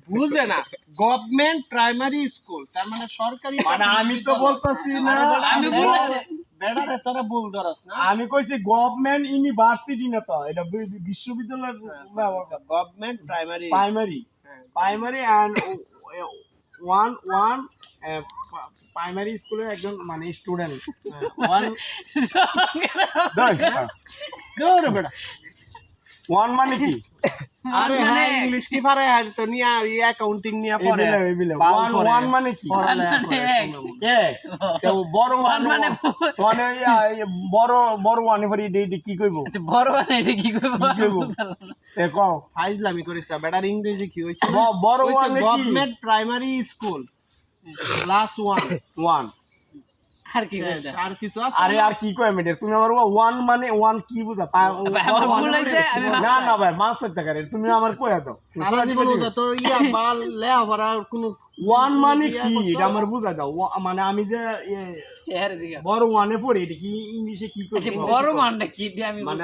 বুঝে না government primary school তার মানে সরকারি মানে আমি তো বলতাছি না আমি বলেছি বেড়ারে তোরা ভুল ধরস না আমি কইছি গভর্নমেন্ট ইউনিভার্সিটি না তো এটা বিশ্ববিদ্যালয় government primary primary and one primary স্কুলের একজন মানে স্টুডেন্ট দৌড় বেড়া ওয়ান মানে কি আরে হ্যাঁ ইংলিশ কি পারে আর তো নিয়া অ্যাকাউন্টিং নিয়া পড়ে ওয়ান মানে কি বড় ওয়ান মানে বড় বড় ওয়ান এবারে কি কইব বড় মানে এটা কি কইব কও ফাইজলামি করিস না বেটার ইংরেজি কি হইছে বড় ওয়ান কি গভর্নমেন্ট প্রাইমারি স্কুল ক্লাস 1 আর কি কইছ আর কিছু আছে আরে আর কি কয় মেডের তুমি আমার ওয়ান মানে ওয়ান কি বুঝা না না ভাই মাছ টাকা তুমি আমার কইয়া দাও সারা জীবন তো ইয়া বাল লে ভরা কোন ওয়ান মানে কি এটা আমার বুঝা দাও মানে আমি যে এর জিগা বড় ওয়ানে পড়ি এটা কি ইংলিশে কি কই আচ্ছা বড় মানটা কি এটা আমি মানে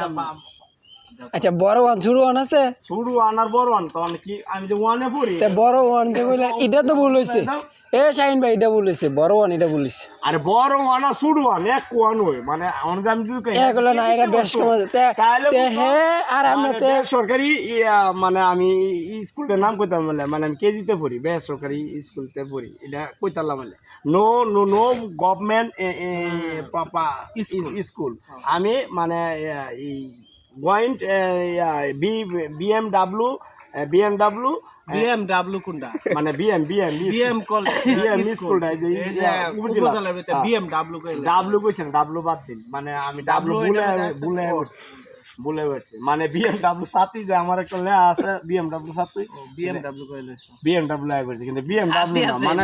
আচ্ছা বড় ওয়ান ছোট ওয়ান আছে ছোট ওয়ান আর বড় ওয়ান তো মানে কি আমি যে ওয়ানে পড়ি তা বড় ওয়ান কে কইলা এটা তো ভুল হইছে এ শাহিন ভাই এটা ভুল হইছে বড় ওয়ান এটা ভুল হইছে আরে বড় ওয়ান আর ছোট ওয়ান এক ওয়ান হই মানে আমার যে আমি যদি কই এগুলো না এটা বেশ কম তে হে আর আমরা তে সরকারি মানে আমি স্কুলের নাম কইতাম মানে আমি কেজিতে পড়ি বেসরকারি স্কুলতে পড়ি এটা কইতালাম মানে নো নো নো গভর্নমেন্ট পাপা স্কুল আমি মানে এই পয়েন্ট বিএমডব্লিউ কোনটা মানে বিএম কলেজ বিএম স্কুলটা এই যে উপজেলার ভিতরে বিএমডব্লিউ কইলে ডাব্লিউ কইছেন ডাব্লিউ বাদ দিন মানে আমি ডাব্লিউ ভুলে গেছি মানে বিএমডব্লিউ সাথী যে আমার একটা লেয়া আছে বিএমডব্লিউ সাথী বিএমডব্লিউ কইলে বিএমডব্লিউ আই করছে কিন্তু বিএমডব্লিউ না মানে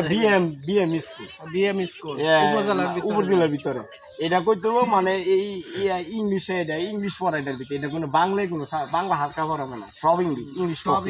বিএম স্কুল উপজেলার ভিতরে এটা কইতো মানে এই ইংলিশে এটা ইংলিশ পড়াইটার ভিতরে এটা কোনো বাংলায় কোনো বাংলা হালকা পড়াবে না সব ইংলিশ সব